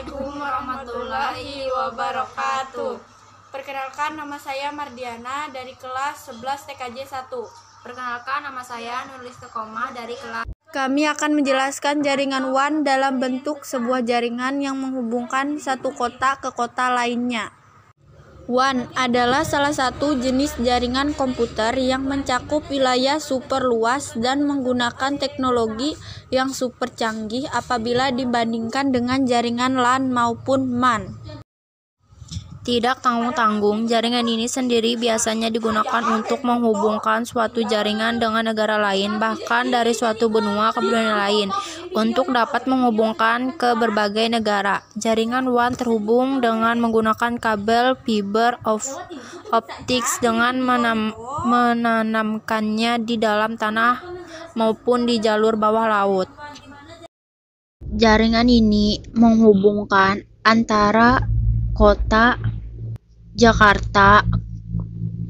Assalamualaikum warahmatullahi wabarakatuh. Perkenalkan, nama saya Mardiana dari kelas 11 TKJ 1. Perkenalkan, nama saya Nurul Istiqomah dari kelas. Kami akan menjelaskan jaringan WAN dalam bentuk sebuah jaringan yang menghubungkan satu kota ke kota lainnya. WAN adalah salah satu jenis jaringan komputer yang mencakup wilayah super luas dan menggunakan teknologi yang super canggih apabila dibandingkan dengan jaringan LAN maupun MAN. Tidak tanggung-tanggung, jaringan ini sendiri biasanya digunakan untuk menghubungkan suatu jaringan dengan negara lain, bahkan dari suatu benua ke benua lain, untuk dapat menghubungkan ke berbagai negara. Jaringan WAN terhubung dengan menggunakan kabel fiber optics dengan menanamkannya di dalam tanah maupun di jalur bawah laut. Jaringan ini menghubungkan antara kota Jakarta,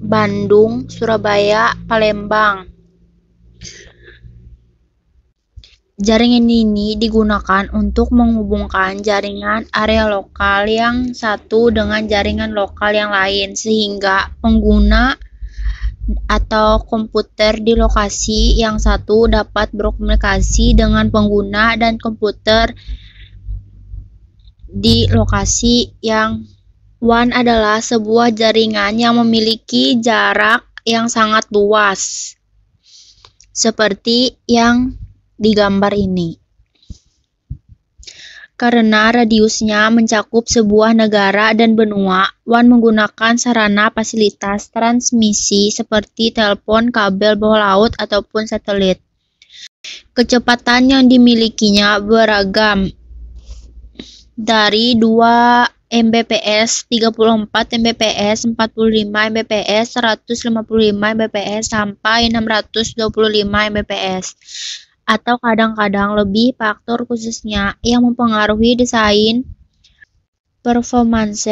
Bandung, Surabaya, Palembang. Jaringan ini digunakan untuk menghubungkan jaringan area lokal yang satu dengan jaringan lokal yang lain, sehingga pengguna atau komputer di lokasi yang satu dapat berkomunikasi dengan pengguna dan komputer di lokasi yang WAN adalah sebuah jaringan yang memiliki jarak yang sangat luas, seperti yang digambar ini. Karena radiusnya mencakup sebuah negara dan benua, WAN menggunakan sarana fasilitas transmisi seperti telepon, kabel bawah laut, ataupun satelit. Kecepatan yang dimilikinya beragam, dari 2 Mbps, 34 Mbps, 45 Mbps, 155 Mbps, sampai 625 Mbps. Atau kadang-kadang lebih faktor khususnya yang mempengaruhi desain performance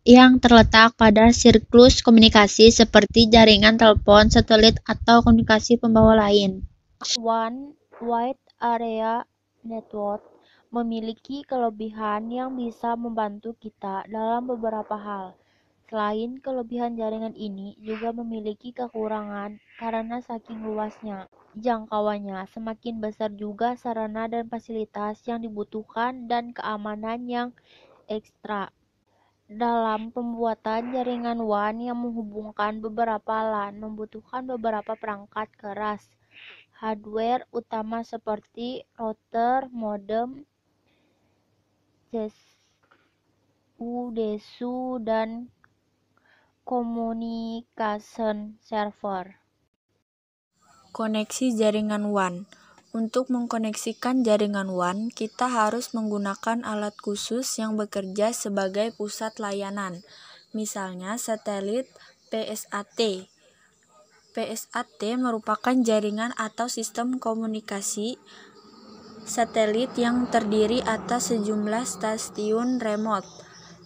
yang terletak pada siklus komunikasi seperti jaringan telepon, satelit, atau komunikasi pembawa lain. One Wide Area Network memiliki kelebihan yang bisa membantu kita dalam beberapa hal. Selain kelebihan, jaringan ini juga memiliki kekurangan karena saking luasnya jangkauannya. Semakin besar juga sarana dan fasilitas yang dibutuhkan dan keamanan yang ekstra. Dalam pembuatan jaringan WAN yang menghubungkan beberapa LAN membutuhkan beberapa perangkat keras hardware utama seperti router, modem, DSU, dan communication server. Koneksi jaringan WAN. Untuk mengkoneksikan jaringan WAN, kita harus menggunakan alat khusus yang bekerja sebagai pusat layanan, misalnya satelit PSAT. PSAT merupakan jaringan atau sistem komunikasi satelit yang terdiri atas sejumlah stasiun remote.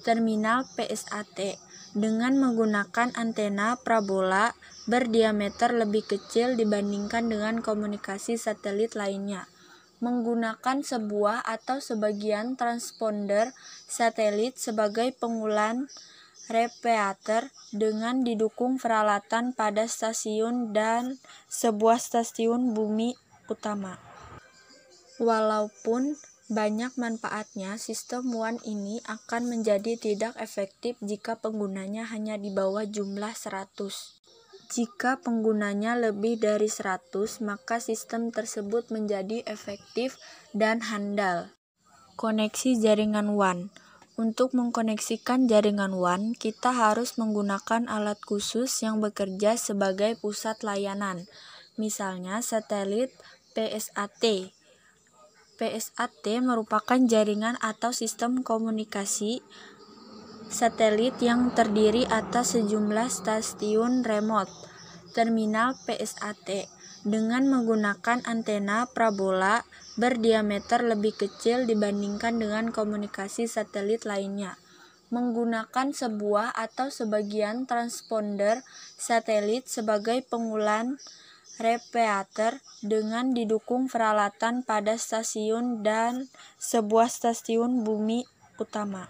Terminal PSAT dengan menggunakan antena parabola berdiameter lebih kecil dibandingkan dengan komunikasi satelit lainnya, menggunakan sebuah atau sebagian transponder satelit sebagai pengumpulan repeater dengan didukung peralatan pada stasiun dan sebuah stasiun bumi utama. Walaupun banyak manfaatnya, sistem WAN ini akan menjadi tidak efektif jika penggunanya hanya di bawah jumlah 100. Jika penggunanya lebih dari 100, maka sistem tersebut menjadi efektif dan handal. Koneksi jaringan WAN. Untuk mengkoneksikan jaringan WAN, kita harus menggunakan alat khusus yang bekerja sebagai pusat layanan, misalnya satelit PSAT. PSAT merupakan jaringan atau sistem komunikasi satelit yang terdiri atas sejumlah stasiun remote. Terminal PSAT dengan menggunakan antena parabola berdiameter lebih kecil dibandingkan dengan komunikasi satelit lainnya, menggunakan sebuah atau sebagian transponder satelit sebagai pengumpulan repeater dengan didukung peralatan pada stasiun dan sebuah stasiun bumi utama.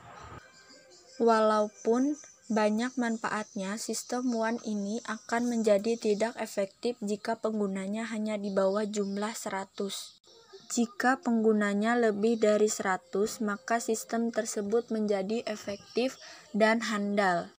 Walaupun banyak manfaatnya, sistem WAN ini akan menjadi tidak efektif jika penggunanya hanya di bawah jumlah 100. Jika penggunanya lebih dari 100, maka sistem tersebut menjadi efektif dan handal.